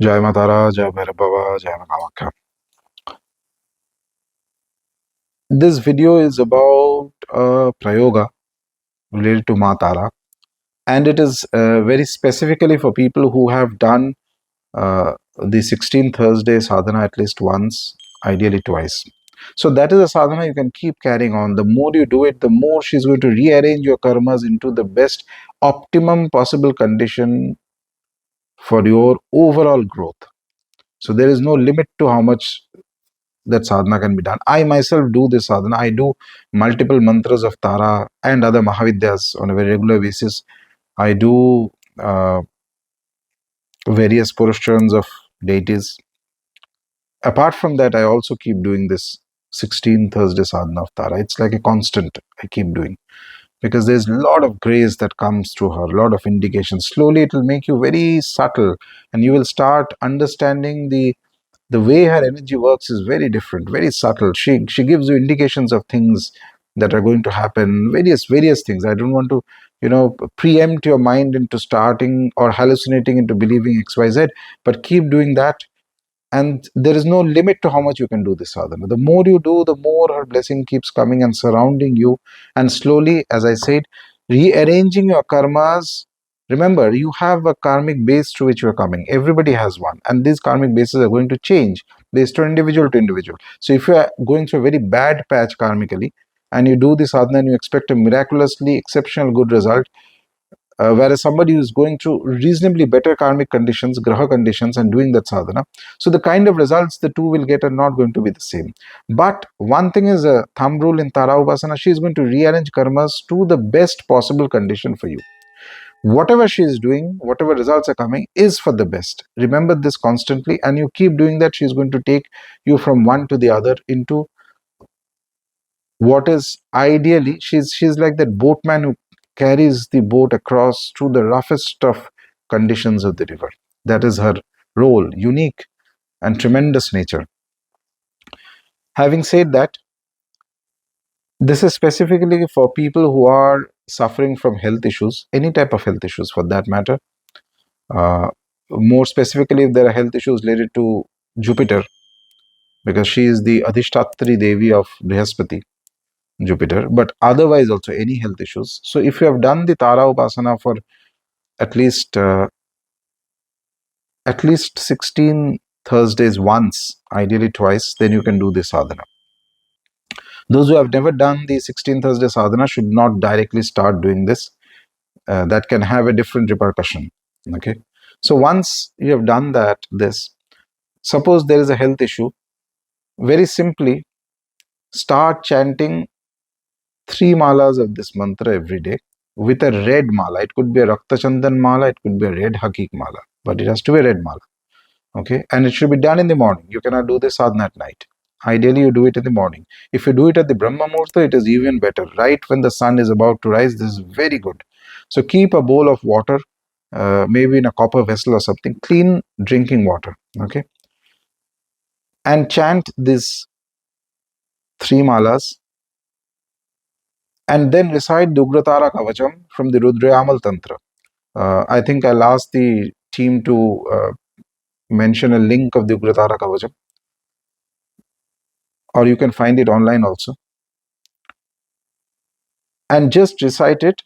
Jai Maa Tara, Jai Bhairava, Jai Kamakhya. This video is about prayoga related to Maa Tara, and it is very specifically for people who have done the 16 Thursday sadhana at least once, ideally twice. So that is a sadhana you can keep carrying on. The more you do it, the more she's going to rearrange your karmas into the best optimum possible condition for your overall growth. So there is no limit to how much that sadhana can be done. I myself do this sadhana. I do multiple mantras of Tara and other Mahavidyas on a very regular basis. I do various Purusharans of deities. Apart from that, I also keep doing this 16 Thursday sadhana of Tara. It's like a constant I keep doing because there's a lot of grace that comes through her, a lot of indications. Slowly, it will make you very subtle and you will start understanding the way her energy works is very different, very subtle. She gives you indications of things that are going to happen, various things. I don't want to, preempt your mind into starting or hallucinating into believing XYZ, but keep doing that. And there is no limit to how much you can do this sadhana. The more you do, the more her blessing keeps coming and surrounding you. And slowly, as I said, rearranging your karmas. Remember, you have a karmic base through which you are coming. Everybody has one. And these karmic bases are going to change based on individual to individual. So if you are going through a very bad patch karmically, and you do this sadhana and you expect a miraculously exceptional good result, whereas somebody who is going through reasonably better karmic conditions, graha conditions, and doing that sadhana, so the kind of results the two will get are not going to be the same. But one thing is a thumb rule in Tara Upasana, she is going to rearrange karmas to the best possible condition for you. Whatever she is doing, whatever results are coming, is for the best. Remember this constantly, and you keep doing that. She is going to take you from one to the other into what is ideally, she's like that boatman who carries the boat across through the roughest of conditions of the river. That is her role, unique and tremendous nature. Having said that, this is specifically for people who are suffering from health issues, any type of health issues for that matter. More specifically, if there are health issues related to Jupiter, because she is the Adhishtatri Devi of Brihaspati, Jupiter, but otherwise also any health issues. So if you have done the Tara Upasana for at least 16 Thursdays once, ideally twice, then you can do this sadhana. Those who have never done the 16 Thursday sadhana should not directly start doing this. That can have a different repercussion. Okay. So once you have done suppose there is a health issue, very simply start chanting 3 malas of this mantra every day with a red mala. It could be a Rakta Chandan mala, it could be a red Hakik mala, but it has to be a red mala. Okay, and it should be done in the morning. You cannot do this sadhana at night. Ideally, you do it in the morning. If you do it at the Brahma Muhurta, it is even better. Right when the sun is about to rise, this is very good. So keep a bowl of water, maybe in a copper vessel or something, clean drinking water. Okay, and chant these 3 malas and then recite Dugratara Kavacham from the Rudrayamal Tantra. I think I'll ask the team to mention a link of the Dugratara Kavacham, or you can find it online also. And just recite it.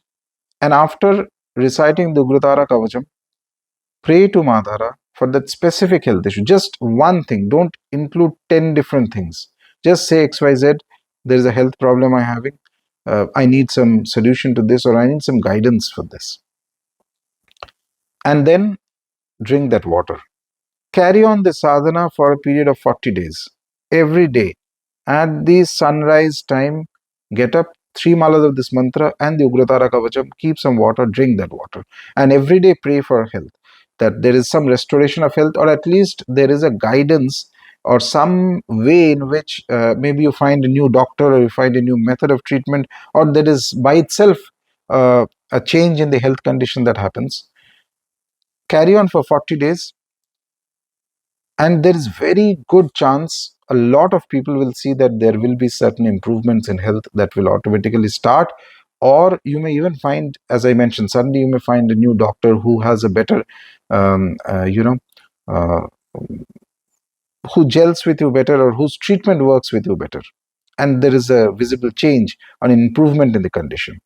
And after reciting the Dugratara Kavacham, pray to Maa Tara for that specific health issue. Just one thing. Don't include 10 different things. Just say XYZ, there is a health problem I'm having. I need some solution to this, or I need some guidance for this. And then drink that water. Carry on the sadhana for a period of 40 days. Every day, at the sunrise time, get up, 3 malas of this mantra and the Ugratara Kavacham, keep some water, drink that water. And every day pray for health, that there is some restoration of health, or at least there is a guidance or some way in which maybe you find a new doctor, or you find a new method of treatment, or there is by itself a change in the health condition that happens. Carry on for 40 days, and there is very good chance a lot of people will see that there will be certain improvements in health that will automatically start. Or you may even find, as I mentioned, suddenly you may find a new doctor who has a better uh, who gels with you better or whose treatment works with you better. And there is a visible change, an improvement in the condition.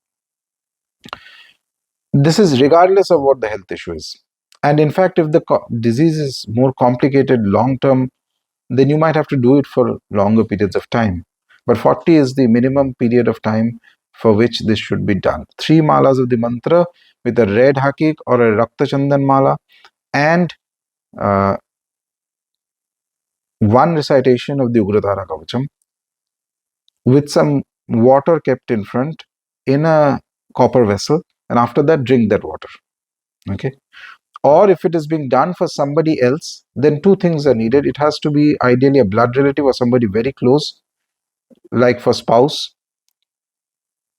This is regardless of what the health issue is. And in fact, if the disease is more complicated long term, then you might have to do it for longer periods of time. But 40 is the minimum period of time for which this should be done. 3 malas of the mantra with a red hakik or a Rakta Chandan mala, and uh, one recitation of the Ugratara Kavacham with some water kept in front in a copper vessel, and after that drink that water. Okay. Or if it is being done for somebody else, then two things are needed. It has to be ideally a blood relative or somebody very close, like for spouse.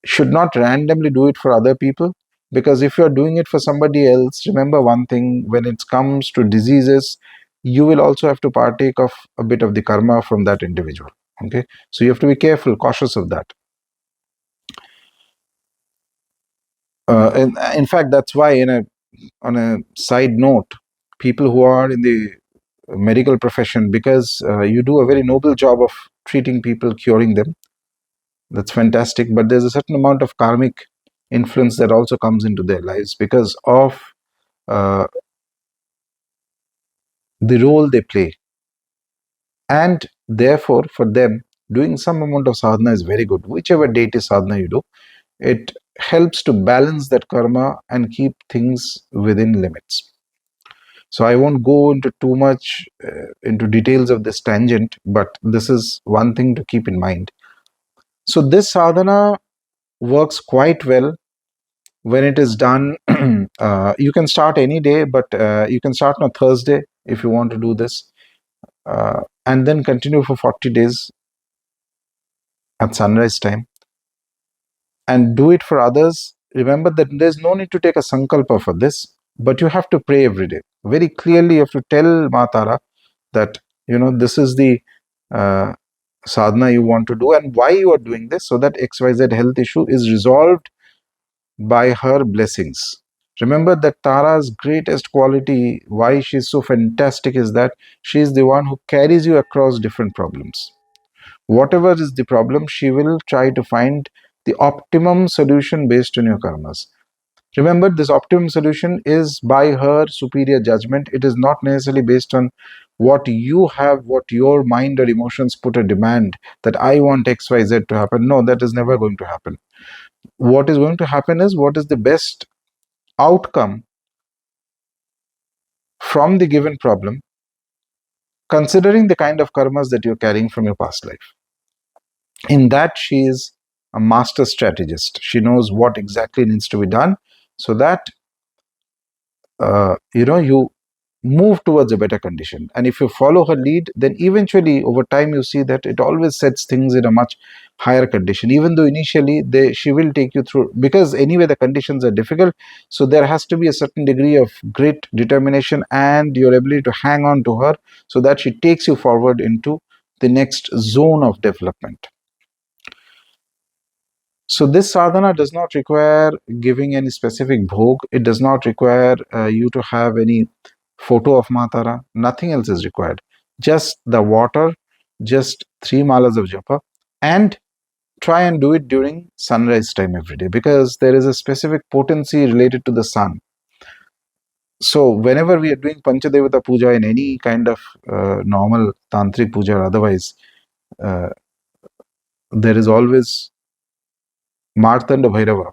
Should not randomly do it for other people, because if you're doing it for somebody else, remember one thing: when it comes to diseases, you will also have to partake of a bit of the karma from that individual. Okay, so you have to be careful, cautious of that. And in fact, that's why, on a side note, people who are in the medical profession, because you do a very noble job of treating people, curing them. That's fantastic. But there's a certain amount of karmic influence that also comes into their lives because of uh, the role they play. And therefore, for them, doing some amount of sadhana is very good. Whichever deity sadhana you do, it helps to balance that karma and keep things within limits. So I won't go into too much into details of this tangent, but this is one thing to keep in mind. So this sadhana works quite well when it is done. You can start any day, but you can start on Thursday if you want to do this, and then continue for 40 days at sunrise time, and do it for others. Remember that there's no need to take a sankalpa for this, but you have to pray every day. Very clearly, you have to tell Maa Tara that, this is the uh, sadhana you want to do and why you are doing this, so that XYZ health issue is resolved by her blessings. Remember that Tara's greatest quality, why she's so fantastic, is that she's the one who carries you across different problems. Whatever is the problem, she will try to find the optimum solution based on your karmas. Remember, this optimum solution is by her superior judgment. It is not necessarily based on what you have, what your mind or emotions put a demand that I want XYZ to happen. No, that is never going to happen. What is going to happen is what is the best outcome from the given problem, considering the kind of karmas that you're carrying from your past life. In that, she is a master strategist. She knows what exactly needs to be done so that you move towards a better condition. And if you follow her lead, then eventually over time you see that it always sets things in a much higher condition, even though initially she will take you through, because anyway the conditions are difficult. So there has to be a certain degree of great determination and your ability to hang on to her so that she takes you forward into the next zone of development. So this sadhana does not require giving any specific bhog. It does not require you to have any photo of Maa Tara. Nothing else is required. Just the water, just 3 malas of japa, and try and do it during sunrise time every day, because there is a specific potency related to the sun. So whenever we are doing Panchadevata puja in any kind of normal tantric puja or otherwise, uh, there is always Martand Bhairava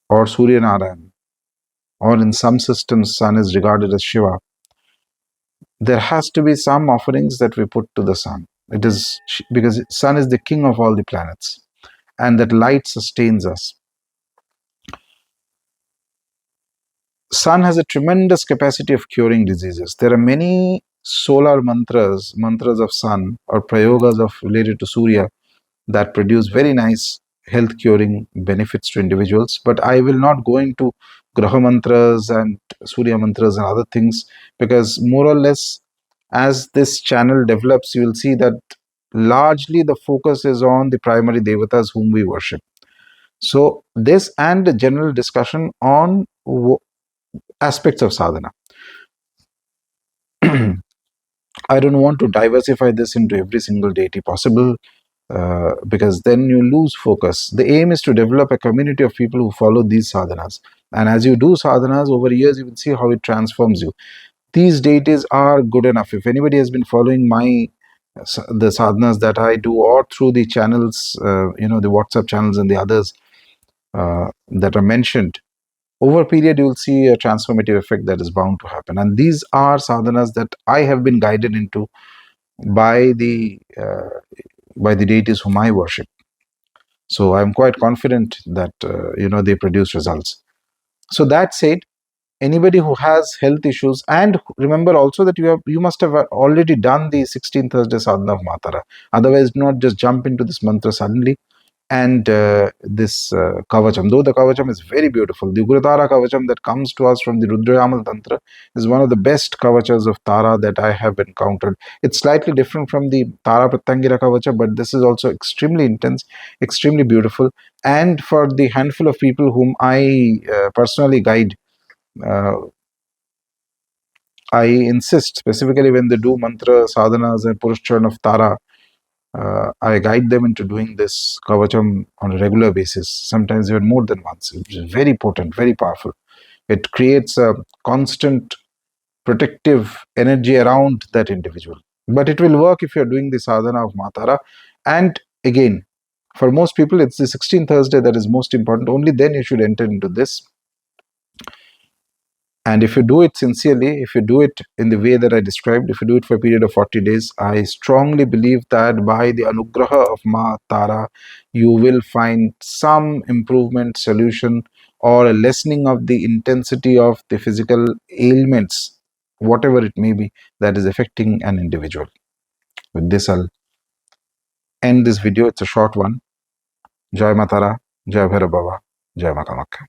or Surya Narayan, or in some systems sun is regarded as Shiva. There has to be some offerings that we put to the sun. It is because sun is the king of all the planets, and that light sustains us. Sun has a tremendous capacity of curing diseases. There are many solar mantras of sun, or prayogas of related to Surya, that produce very nice health curing benefits to individuals. But I will not go into Graha mantras and Surya mantras and other things, because more or less as this channel develops, you will see that largely the focus is on the primary devatas whom we worship. So this and a general discussion on aspects of sadhana. I don't want to diversify this into every single deity possible, because then you lose focus. The aim is to develop a community of people who follow these sadhanas. And as you do sadhanas over years, you will see how it transforms you. These deities are good enough. If anybody has been following the sadhanas that I do, or through the channels, the WhatsApp channels and the others that are mentioned, over a period you will see a transformative effect that is bound to happen. And these are sadhanas that I have been guided into by the deities whom I worship. So I'm quite confident that they produce results. So that said, anybody who has health issues, and remember also that you must have already done the 16 Thursday sadhana of Maa Tara. Otherwise, do not just jump into this mantra suddenly. And this kavacham, though the kavacham is very beautiful, the Gurutara kavacham that comes to us from the Rudrayamal Tantra is one of the best kavachas of Tara that I have encountered. It's slightly different from the Tara Pratyangira kavacha, but this is also extremely intense, extremely beautiful. And for the handful of people whom I personally guide, uh, I insist, specifically when they do mantra sadhanas and purushchan of Tara, I guide them into doing this kavacham on a regular basis, sometimes even more than once. It's very potent, very powerful. It creates a constant protective energy around that individual. But it will work if you're doing the sadhana of Maa Tara. And again, for most people, it's the 16th Thursday that is most important. Only then you should enter into this. And if you do it sincerely, if you do it in the way that I described, if you do it for a period of 40 days, I strongly believe that by the anugraha of Maa Tara, you will find some improvement, solution, or a lessening of the intensity of the physical ailments, whatever it may be, that is affecting an individual. With this, I'll end this video. It's a short one. Jai Maa Tara, Jai Bhairava, Jai Maa Kamakhya.